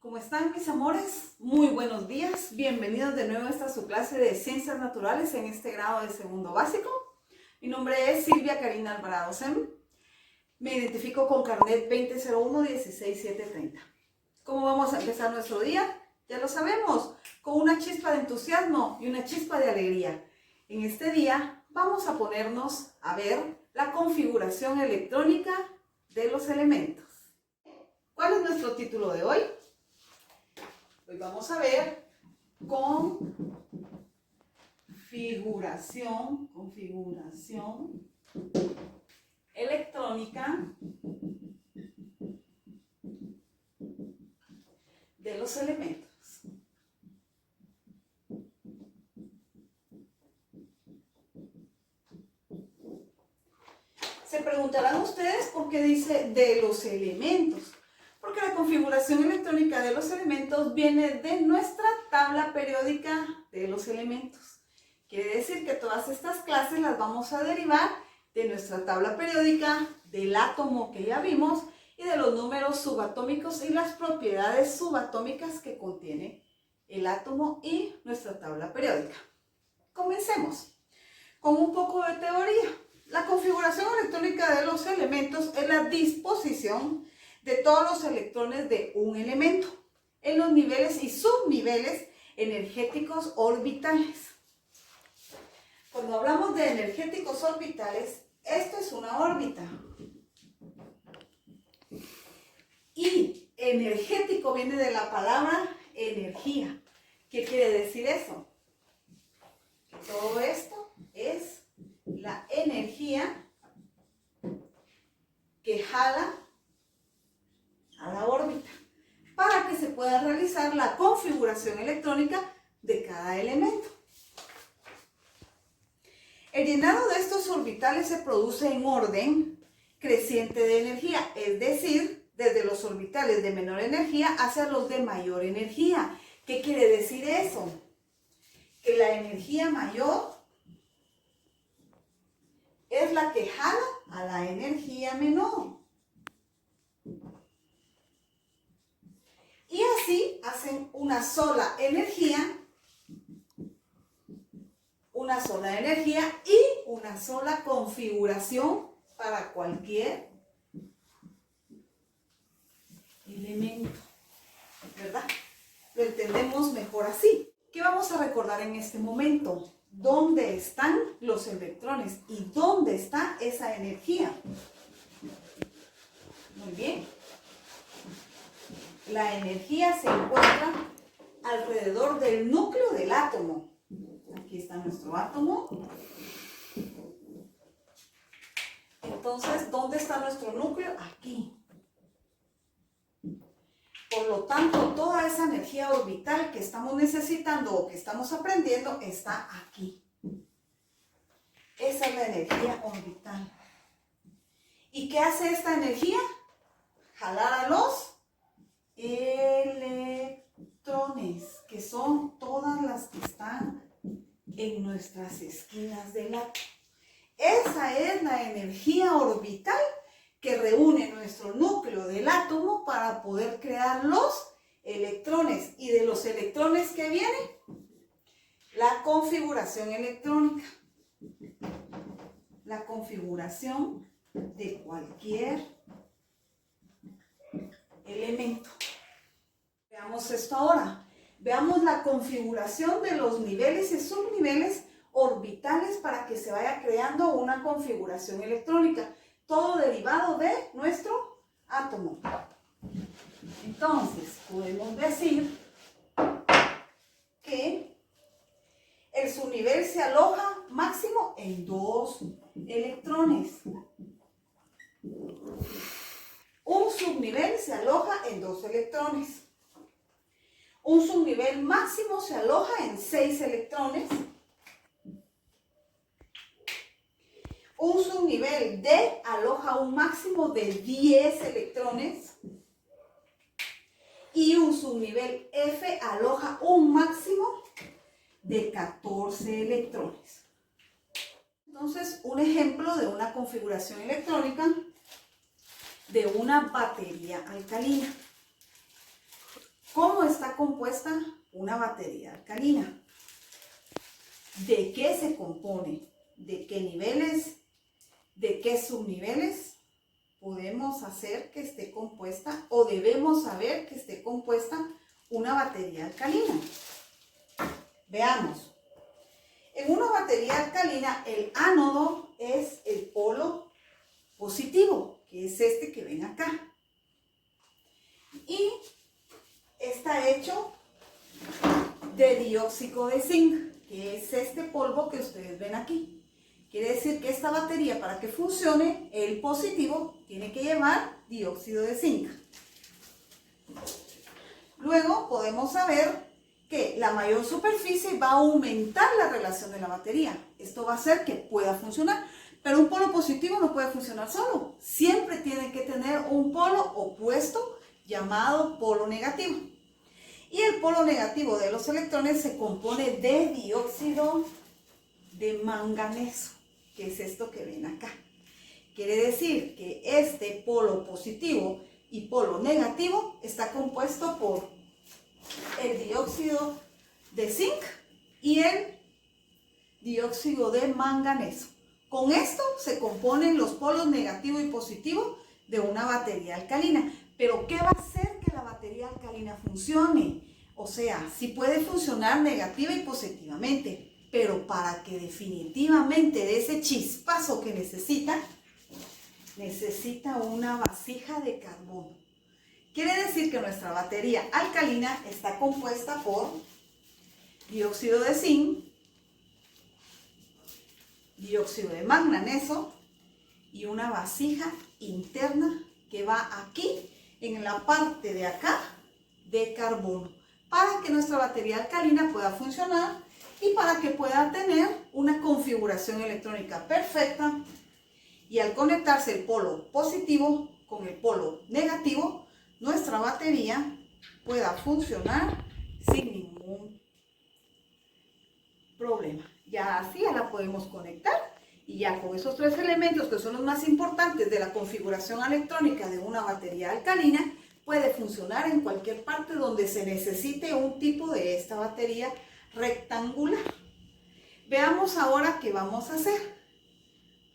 ¿Cómo están mis amores? Muy buenos días. Bienvenidos de nuevo a esta su clase de Ciencias Naturales en este grado de segundo básico. Mi nombre es Silvia Karina Alvarado Sem. Me identifico con carnet 2001-16730. ¿Cómo vamos a empezar nuestro día? Ya lo sabemos, con una chispa de entusiasmo y una chispa de alegría. En este día vamos a ponernos a ver la configuración electrónica de los elementos. ¿Cuál es nuestro título de hoy? Hoy vamos a ver configuración electrónica de los elementos. Se preguntarán ustedes por qué dice de los elementos. Porque la configuración electrónica de los elementos viene de nuestra tabla periódica de los elementos. Quiere decir que todas estas clases las vamos a derivar de nuestra tabla periódica, del átomo que ya vimos y de los números subatómicos y las propiedades subatómicas que contiene el átomo y nuestra tabla periódica. Comencemos con un poco de teoría. La configuración electrónica de los elementos es la disposición de todos los electrones de un elemento en los niveles y subniveles energéticos orbitales. Cuando hablamos de energéticos orbitales, esto es una órbita. Y energético viene de la palabra energía. ¿Qué quiere decir eso? Que todo esto es la energía que jala a la órbita para que se pueda realizar la configuración electrónica de cada elemento. El llenado de estos orbitales se produce en orden creciente de energía, es decir, desde los orbitales de menor energía hacia los de mayor energía. ¿Qué quiere decir eso? Que la energía mayor es la que jala a la energía menor. Y así hacen una sola energía y una sola configuración para cualquier elemento, ¿verdad? Lo entendemos mejor así. ¿Qué vamos a recordar en este momento? ¿Dónde están los electrones y dónde está esa energía? Muy bien. La energía se encuentra alrededor del núcleo del átomo. Aquí está nuestro átomo. Entonces, ¿dónde está nuestro núcleo? Aquí. Por lo tanto, toda esa energía orbital que estamos necesitando o que estamos aprendiendo está aquí. Esa es la energía orbital. ¿Y qué hace esta energía? Jalar a los electrones, que son todas las que están en nuestras esquinas del átomo. Esa es la energía orbital que reúne nuestro núcleo del átomo para poder crear los electrones. ¿Y de los electrones qué viene? La configuración electrónica. La configuración de cualquier elemento. Veamos esto ahora. Veamos la configuración de los niveles y subniveles orbitales para que se vaya creando una configuración electrónica. Todo derivado de nuestro átomo. Entonces, podemos decir que el subnivel se aloja máximo en 2 electrones. Un subnivel se aloja en 2 electrones. Un subnivel máximo se aloja en 6 electrones. Un subnivel D aloja un máximo de 10 electrones. Y un subnivel F aloja un máximo de 14 electrones. Entonces, un ejemplo de una configuración electrónica de una batería alcalina. compuesta una batería alcalina. ¿De qué se compone? ¿De qué niveles? ¿De qué subniveles podemos hacer que esté compuesta o debemos saber que esté compuesta una batería alcalina? Veamos. En una batería alcalina, el ánodo es el polo positivo, que es este que ven acá. Y está hecho de dióxido de zinc, que es este polvo que ustedes ven aquí. Quiere decir que esta batería, para que funcione, el positivo tiene que llevar dióxido de zinc. Luego podemos saber que la mayor superficie va a aumentar la relación de la batería. Esto va a hacer que pueda funcionar. Pero un polo positivo no puede funcionar solo. Siempre tiene que tener un polo opuesto llamado polo negativo. Y el polo negativo de los electrones se compone de dióxido de manganeso, que es esto que ven acá. Quiere decir que este polo positivo y polo negativo está compuesto por el dióxido de zinc y el dióxido de manganeso. Con esto se componen los polos negativo y positivo de una batería alcalina. Pero ¿qué va a hacer que la batería alcalina funcione? O sea, sí puede funcionar negativa y positivamente, pero para que definitivamente dé ese chispazo que necesita una vasija de carbono. Quiere decir que nuestra batería alcalina está compuesta por dióxido de zinc, dióxido de manganeso y una vasija interna que va aquí en la parte de acá de carbono, para que nuestra batería alcalina pueda funcionar y para que pueda tener una configuración electrónica perfecta. Y al conectarse el polo positivo con el polo negativo, nuestra batería pueda funcionar sin ningún problema. Ya así ya la podemos conectar y ya con esos tres elementos, que son los más importantes de la configuración electrónica de una batería alcalina, puede funcionar en cualquier parte donde se necesite un tipo de esta batería rectangular. Veamos ahora qué vamos a hacer.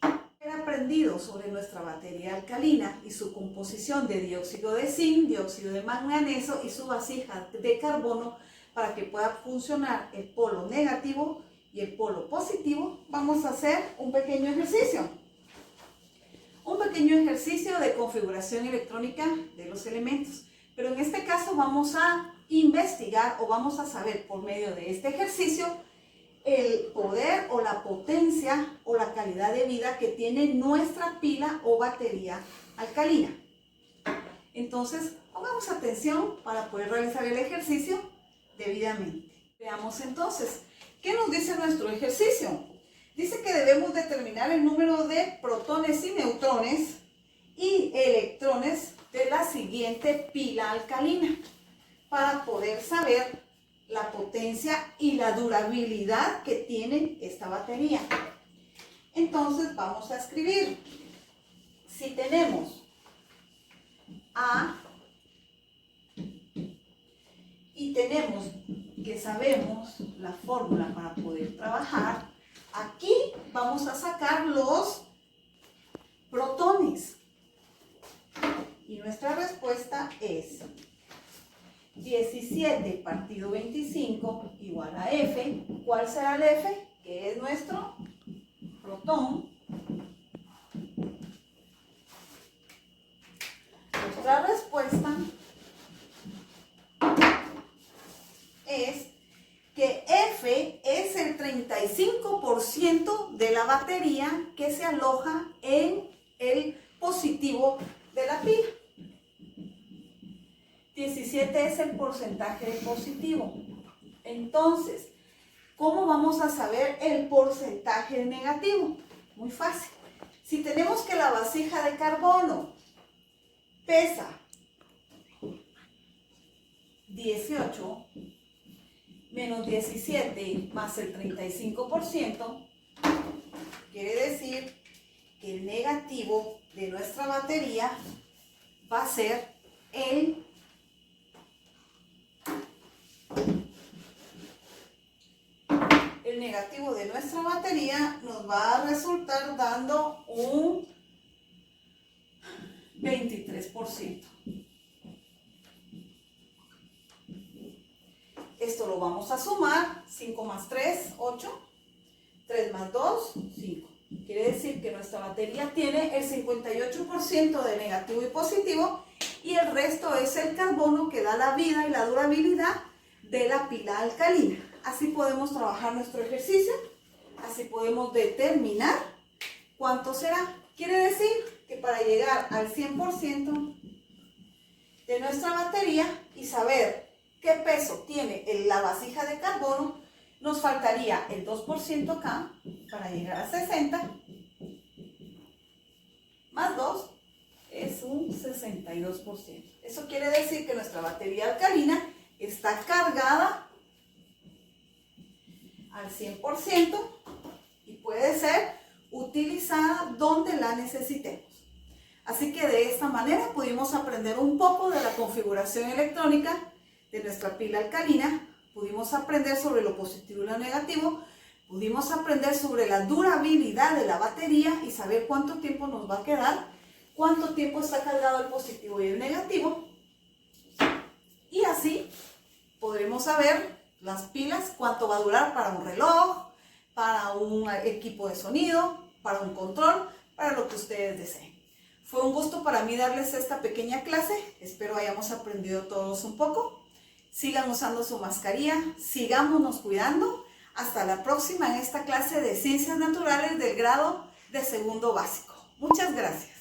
Haber aprendido sobre nuestra batería alcalina y su composición de dióxido de zinc, dióxido de manganeso y su vasija de carbono para que pueda funcionar el polo negativo y el polo positivo, vamos a hacer un pequeño ejercicio. Un pequeño ejercicio de configuración electrónica de los elementos. Pero en este caso vamos a investigar o vamos a saber por medio de este ejercicio el poder o la potencia o la calidad de vida que tiene nuestra pila o batería alcalina. Entonces, pongamos atención para poder realizar el ejercicio debidamente. Veamos entonces, ¿qué nos dice nuestro ejercicio? Dice que debemos determinar el número de protones y neutrones y electrones de la siguiente pila alcalina para poder saber la potencia y la durabilidad que tiene esta batería. Entonces vamos a escribir, si tenemos A y tenemos que sabemos la fórmula para poder trabajar, aquí vamos a sacar los protones y nuestra respuesta es 17 partido 25 igual a F. ¿Cuál será el F? Que es nuestro protón. Nuestra respuesta es que F es el 35% de la batería que se aloja en el positivo de la pila. 17 es el porcentaje de positivo. Entonces, ¿cómo vamos a saber el porcentaje de negativo? Muy fácil. Si tenemos que la vasija de carbono pesa 18 menos 17 más el 35%, quiere decir que el negativo de nuestra batería va a ser el negativo de nuestra batería nos va a resultar dando un 23%. Esto lo vamos a sumar, 5 más 3, 8, 3 más 2, 5. Quiere decir que nuestra batería tiene el 58% de negativo y positivo y el resto es el carbono que da la vida y la durabilidad de la pila alcalina. Así podemos trabajar nuestro ejercicio, así podemos determinar cuánto será. Quiere decir que para llegar al 100% de nuestra batería y saber qué peso tiene la vasija de carbono, nos faltaría el 2% acá para llegar a 60, más 2 es un 62%. Eso quiere decir que nuestra batería alcalina está cargada al 100% y puede ser utilizada donde la necesitemos. Así que de esta manera pudimos aprender un poco de la configuración electrónica de nuestra pila alcalina, pudimos aprender sobre lo positivo y lo negativo, pudimos aprender sobre la durabilidad de la batería y saber cuánto tiempo nos va a quedar, cuánto tiempo está cargado el positivo y el negativo. Y así podremos saber las pilas, cuánto va a durar para un reloj, para un equipo de sonido, para un control, para lo que ustedes deseen. Fue un gusto para mí darles esta pequeña clase, espero hayamos aprendido todos un poco. Sigan usando su mascarilla, sigámonos cuidando. Hasta la próxima en esta clase de Ciencias Naturales del grado de segundo básico. Muchas gracias.